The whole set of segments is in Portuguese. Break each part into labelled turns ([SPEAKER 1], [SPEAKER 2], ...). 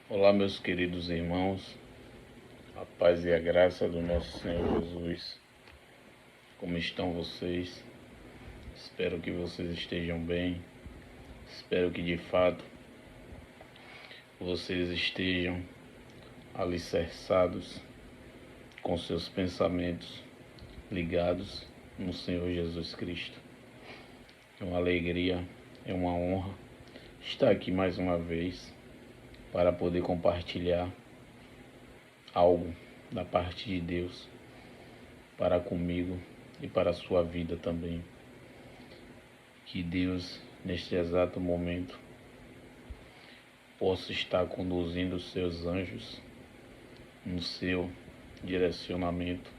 [SPEAKER 1] Olá, meus queridos irmãos, a paz e a graça do nosso Senhor Jesus. Como estão vocês? Espero que vocês estejam bem. Espero que de fato vocês estejam alicerçados com seus pensamentos ligados no Senhor Jesus Cristo. É uma alegria, é uma honra estar aqui mais uma vez para poder compartilhar algo da parte de Deus para comigo e para a sua vida também. Que Deus, neste exato momento, possa estar conduzindo os seus anjos no seu direcionamento,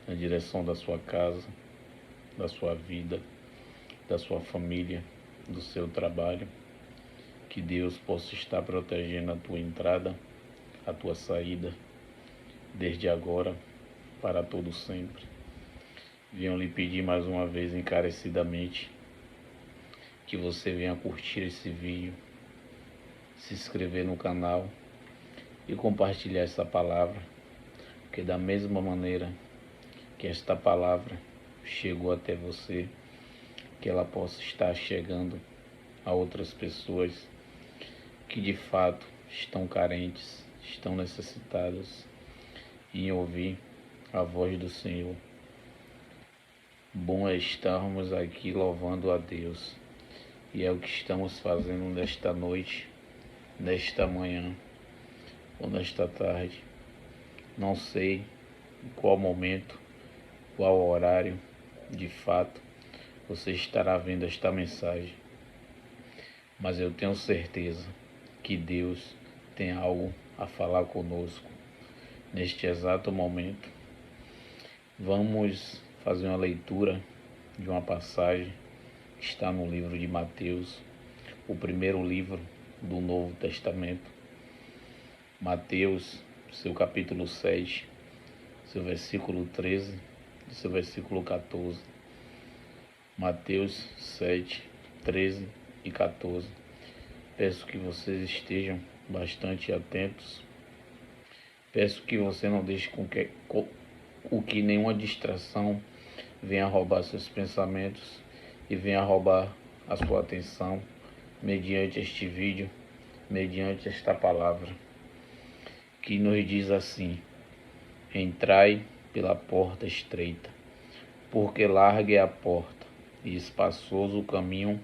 [SPEAKER 1] na direção da sua casa, da sua vida, da sua família, do seu trabalho. Que Deus possa estar protegendo a tua entrada, a tua saída, desde agora para todo sempre. Venho lhe pedir mais uma vez encarecidamente que você venha curtir esse vídeo, se inscrever no canal e compartilhar essa palavra, porque da mesma maneira que esta palavra chegou até você, que ela possa estar chegando a outras pessoas que de fato estão carentes, estão necessitadas em ouvir a voz do Senhor. Bom é estarmos aqui louvando a Deus, e é o que estamos fazendo nesta noite, nesta manhã ou nesta tarde. Não sei em qual momento, qual horário, de fato, você estará vendo esta mensagem, mas eu tenho certeza que Deus tem algo a falar conosco neste exato momento. Vamos fazer uma leitura de uma passagem que está no livro de Mateus, o primeiro livro do Novo Testamento. Mateus, seu capítulo 7, seu versículo 13 e seu versículo 14. Mateus 7, 13 e 14. Peço que vocês estejam bastante atentos. Peço que você não deixe com que nenhuma distração venha roubar seus pensamentos e venha roubar a sua atenção mediante este vídeo, mediante esta palavra, que nos diz assim: entrai pela porta estreita, porque larga é a porta e espaçoso o caminho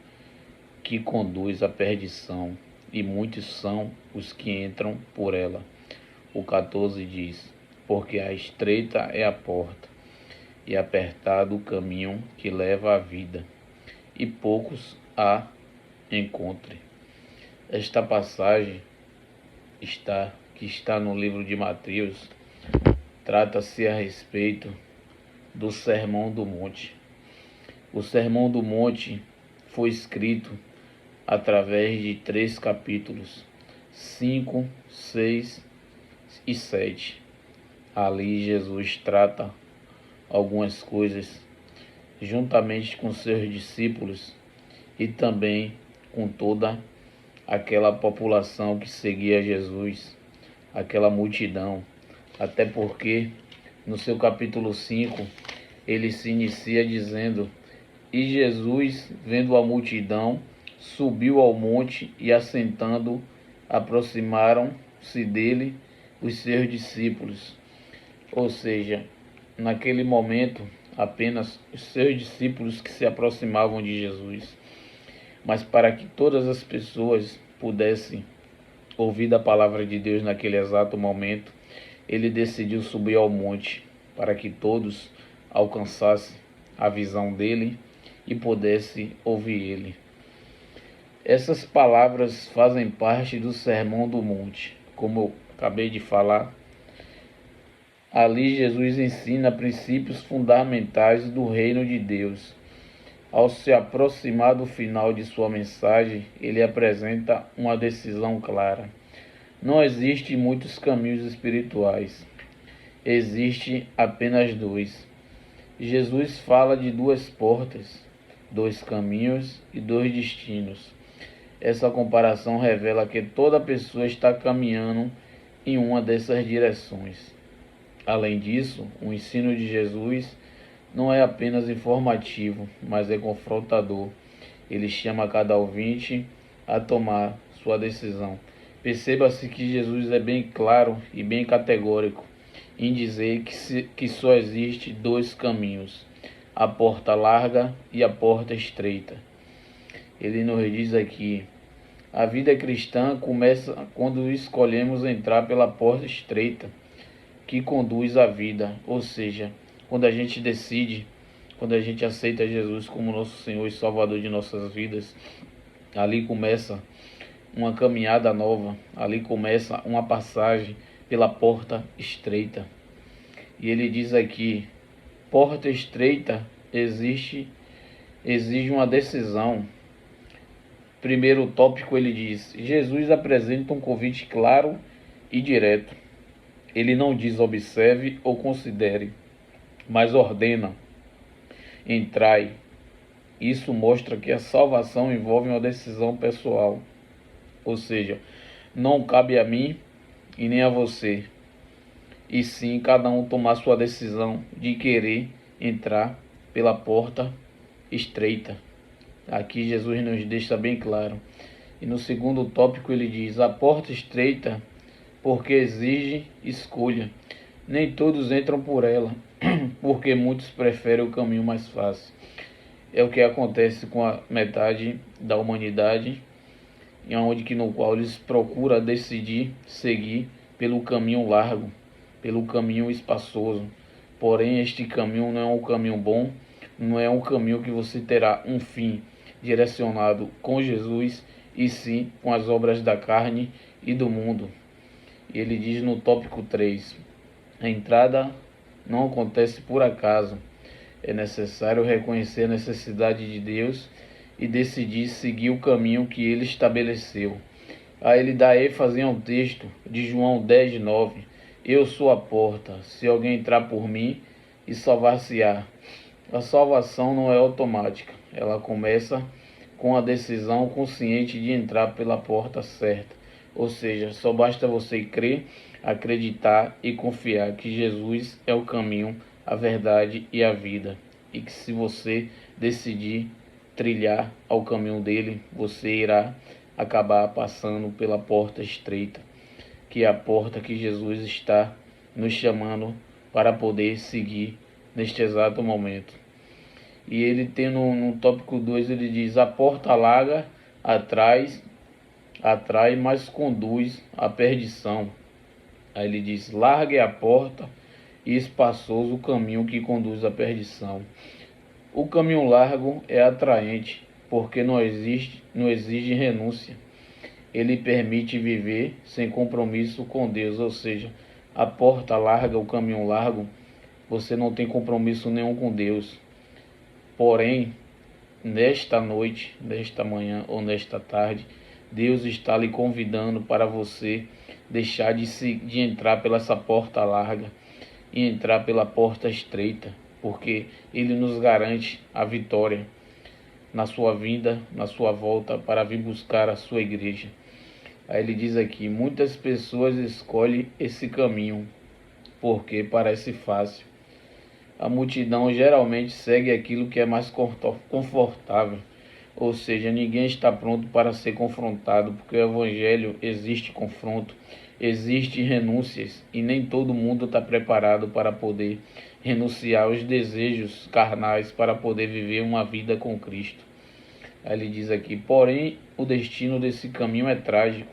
[SPEAKER 1] que conduz à perdição, e muitos são os que entram por ela. O 14 diz: porque a estreita é a porta, e apertado o caminho que leva à vida, e poucos a encontrem. Esta passagem que está no livro de Mateus trata-se a respeito do Sermão do Monte. O Sermão do Monte foi escrito através de 3 capítulos, 5, 6 e 7. Ali Jesus trata algumas coisas juntamente com seus discípulos e também com toda aquela população que seguia Jesus, aquela multidão. Até porque no seu capítulo 5 ele se inicia dizendo: e Jesus, vendo a multidão, subiu ao monte, e assentando, aproximaram-se dele os seus discípulos. Ou seja, naquele momento, apenas os seus discípulos que se aproximavam de Jesus. Mas para que todas as pessoas pudessem ouvir da palavra de Deus naquele exato momento, ele decidiu subir ao monte, para que todos alcançassem a visão dele e pudessem ouvir ele. Essas palavras fazem parte do Sermão do Monte. Como eu acabei de falar, ali Jesus ensina princípios fundamentais do reino de Deus. Ao se aproximar do final de sua mensagem, ele apresenta uma decisão clara. Não existem muitos caminhos espirituais. Existe apenas 2. Jesus fala de 2 portas, 2 caminhos e 2 destinos. Essa comparação revela que toda pessoa está caminhando em uma dessas direções. Além disso, o ensino de Jesus não é apenas informativo, mas é confrontador. Ele chama cada ouvinte a tomar sua decisão. Perceba-se que Jesus é bem claro e bem categórico em dizer que só existe dois caminhos, a porta larga e a porta estreita. Ele nos diz aqui: a vida cristã começa quando escolhemos entrar pela porta estreita, que conduz à vida, ou seja, quando a gente decide, quando a gente aceita Jesus como nosso Senhor e Salvador de nossas vidas, ali começa uma caminhada nova, ali começa uma passagem pela porta estreita. E ele diz aqui: porta estreita exige uma decisão. Primeiro tópico, ele diz: Jesus apresenta um convite claro e direto. Ele não diz observe ou considere, mas ordena: entrai. Isso mostra que a salvação envolve uma decisão pessoal, ou seja, não cabe a mim e nem a você, e sim cada um tomar sua decisão de querer entrar pela porta estreita. Aqui Jesus nos deixa bem claro. E no segundo tópico ele diz: a porta estreita porque exige escolha. Nem todos entram por ela, porque muitos preferem o caminho mais fácil. É o que acontece com a metade da humanidade, no qual eles procuram decidir seguir pelo caminho largo, pelo caminho espaçoso. Porém, este caminho não é um caminho bom, não é um caminho que você terá um fim direcionado com Jesus, e sim com as obras da carne e do mundo. Ele diz no tópico 3: a entrada não acontece por acaso. É necessário reconhecer a necessidade de Deus e decidir seguir o caminho que ele estabeleceu. Aí ele dá ênfase a um texto de João 10:9: eu sou a porta, se alguém entrar por mim e salvar-se-á. A salvação não é automática, ela começa com a decisão consciente de entrar pela porta certa. Ou seja, só basta você crer, acreditar e confiar que Jesus é o caminho, a verdade e a vida. E que se você decidir trilhar ao caminho dele, você irá acabar passando pela porta estreita, que é a porta que Jesus está nos chamando para poder seguir neste exato momento. E ele tem no tópico 2, ele diz: a porta larga atrai, mas conduz à perdição. Aí ele diz: larga é a porta e espaçoso o caminho que conduz à perdição. O caminho largo é atraente, porque não exige renúncia. Ele permite viver sem compromisso com Deus, ou seja, a porta larga, o caminho largo, você não tem compromisso nenhum com Deus. Porém, nesta noite, nesta manhã ou nesta tarde, Deus está lhe convidando para você deixar de entrar pela essa porta larga e entrar pela porta estreita, porque Ele nos garante a vitória na sua vinda, na sua volta para vir buscar a sua igreja. Aí ele diz aqui: muitas pessoas escolhem esse caminho porque parece fácil. A multidão geralmente segue aquilo que é mais confortável, ou seja, ninguém está pronto para ser confrontado, porque o evangelho existe confronto, existe renúncias, e nem todo mundo está preparado para poder renunciar aos desejos carnais para poder viver uma vida com Cristo. Aí ele diz aqui: porém, o destino desse caminho é trágico.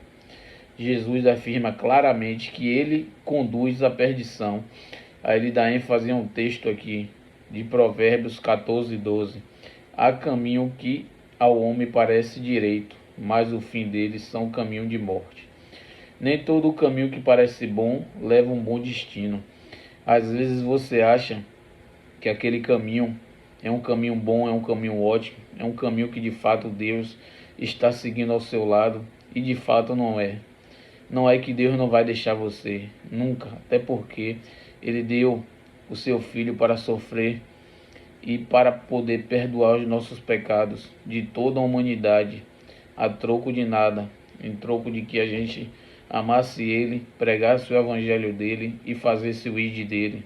[SPEAKER 1] Jesus afirma claramente que ele conduz à perdição. Aí ele dá ênfase em um texto aqui de Provérbios 14:12. Há caminho que ao homem parece direito, mas o fim deles são caminho de morte. Nem todo o caminho que parece bom leva um bom destino. Às vezes você acha que aquele caminho é um caminho bom, é um caminho ótimo, é um caminho que de fato Deus está seguindo ao seu lado, e de fato não é. Não é que Deus não vai deixar você, nunca, até porque Ele deu o seu Filho para sofrer e para poder perdoar os nossos pecados de toda a humanidade. a troco de nada, em troco de que a gente amasse Ele, pregasse o evangelho dele e fazesse o id dele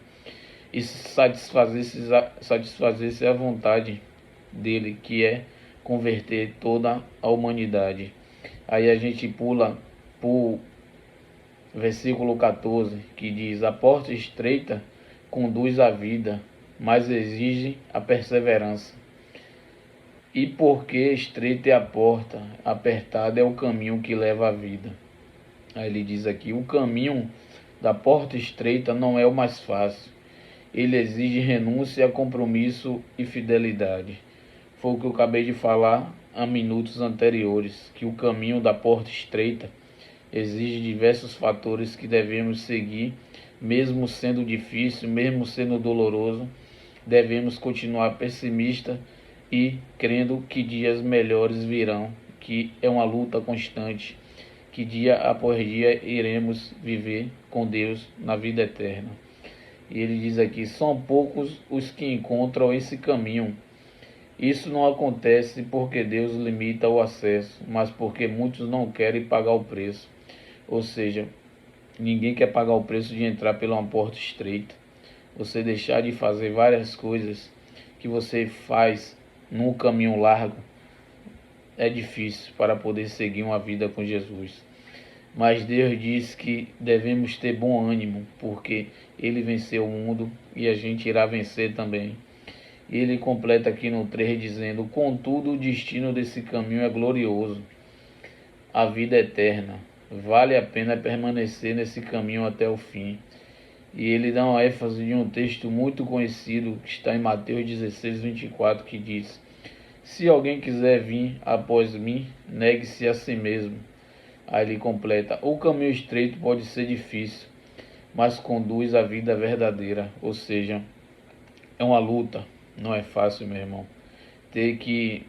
[SPEAKER 1] e satisfazesse a vontade dele, que é converter toda a humanidade. Aí a gente pula para o versículo 14, que diz: a porta estreita conduz à vida, mas exige a perseverança. E porque estreita é a porta, apertado é o caminho que leva à vida. Aí ele diz aqui: o caminho da porta estreita não é o mais fácil. Ele exige renúncia, compromisso e fidelidade. Foi o que eu acabei de falar há minutos anteriores, que o caminho da porta estreita exige diversos fatores que devemos seguir, mesmo sendo difícil, mesmo sendo doloroso. Devemos continuar pessimista e crendo que dias melhores virão, que é uma luta constante, que dia após dia iremos viver com Deus na vida eterna. E ele diz aqui: são poucos os que encontram esse caminho. Isso não acontece porque Deus limita o acesso, mas porque muitos não querem pagar o preço. Ou seja, ninguém quer pagar o preço de entrar pela uma porta estreita. Você deixar de fazer várias coisas que você faz num caminho largo é difícil para poder seguir uma vida com Jesus. Mas Deus diz que devemos ter bom ânimo, porque Ele venceu o mundo e a gente irá vencer também. E ele completa aqui no 3 dizendo: contudo, o destino desse caminho é glorioso, a vida eterna. Vale a pena permanecer nesse caminho até o fim. E ele dá uma ênfase de um texto muito conhecido que está em Mateus 16, 24, que diz: se alguém quiser vir após mim, negue-se a si mesmo. Aí ele completa: o caminho estreito pode ser difícil, mas conduz à vida verdadeira. Ou seja, é uma luta, não é fácil, meu irmão. Ter que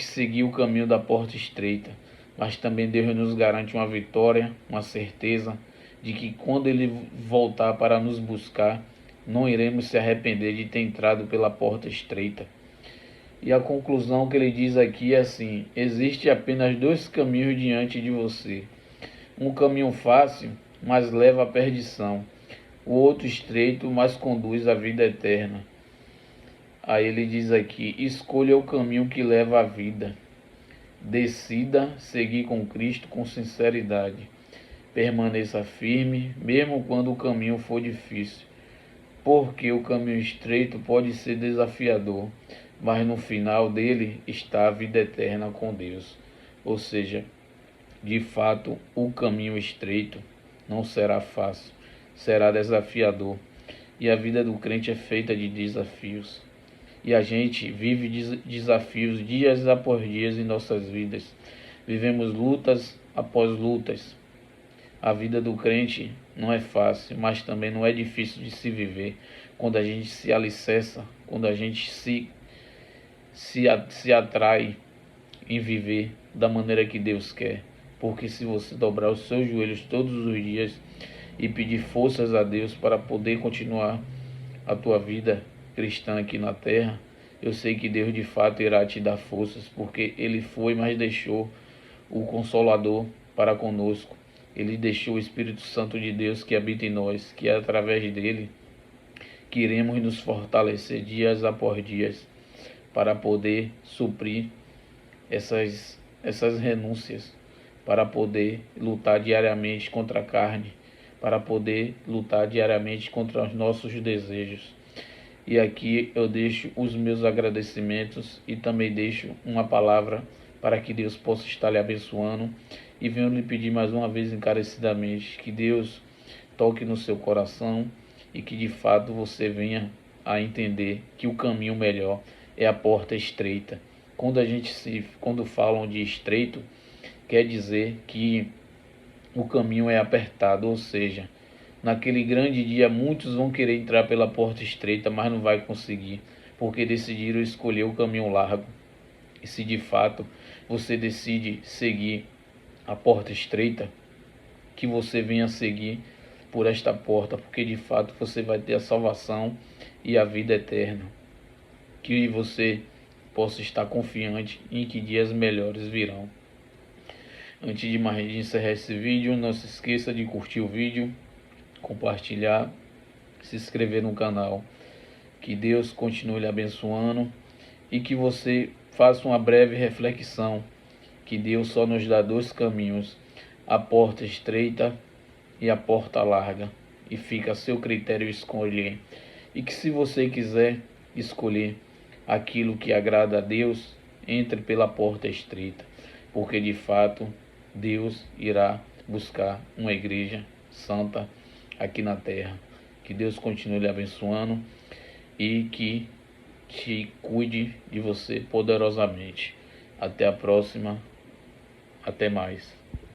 [SPEAKER 1] seguir o caminho da porta estreita, mas também Deus nos garante uma vitória, uma certeza de que quando Ele voltar para nos buscar, não iremos se arrepender de ter entrado pela porta estreita. E a conclusão que ele diz aqui é assim: existe apenas dois caminhos diante de você. Um caminho fácil, mas leva à perdição. O outro estreito, mas conduz à vida eterna. Aí ele diz aqui: escolha o caminho que leva à vida. Decida seguir com Cristo com sinceridade. Permaneça firme, mesmo quando o caminho for difícil, porque o caminho estreito pode ser desafiador, mas no final dele está a vida eterna com Deus. Ou seja, de fato, o caminho estreito não será fácil, será desafiador. E a vida do crente é feita de desafios. E a gente vive desafios dias após dias em nossas vidas. Vivemos lutas após lutas. A vida do crente não é fácil, mas também não é difícil de se viver quando a gente se alicerça, quando a gente se atrai em viver da maneira que Deus quer. Porque se você dobrar os seus joelhos todos os dias e pedir forças a Deus para poder continuar a tua vida cristã aqui na terra, eu sei que Deus de fato irá te dar forças, porque Ele foi, mas deixou o Consolador para conosco. Ele deixou o Espírito Santo de Deus que habita em nós, que é através dele que iremos nos fortalecer dias após dias para poder suprir essas renúncias, para poder lutar diariamente contra a carne, para poder lutar diariamente contra os nossos desejos. E aqui eu deixo os meus agradecimentos e também deixo uma palavra para que Deus possa estar lhe abençoando. E venho lhe pedir mais uma vez encarecidamente que Deus toque no seu coração e que de fato você venha a entender que o caminho melhor é a porta estreita. Quando falam de estreito, quer dizer que o caminho é apertado, ou seja, naquele grande dia muitos vão querer entrar pela porta estreita, mas não vai conseguir, porque decidiram escolher o caminho largo. E se de fato você decide seguir a porta estreita, que você venha seguir por esta porta, porque de fato você vai ter a salvação e a vida eterna. Que você possa estar confiante em que dias melhores virão. Antes de mais de encerrar esse vídeo, não se esqueça de curtir o vídeo, compartilhar, se inscrever no canal. Que Deus continue lhe abençoando e que você faça uma breve reflexão, que Deus só nos dá dois caminhos, a porta estreita e a porta larga, e fica a seu critério escolher. E que se você quiser escolher aquilo que agrada a Deus, entre pela porta estreita, porque de fato Deus irá buscar uma igreja santa aqui na terra. Que Deus continue lhe abençoando e que te cuide de você poderosamente. Até a próxima. Até mais.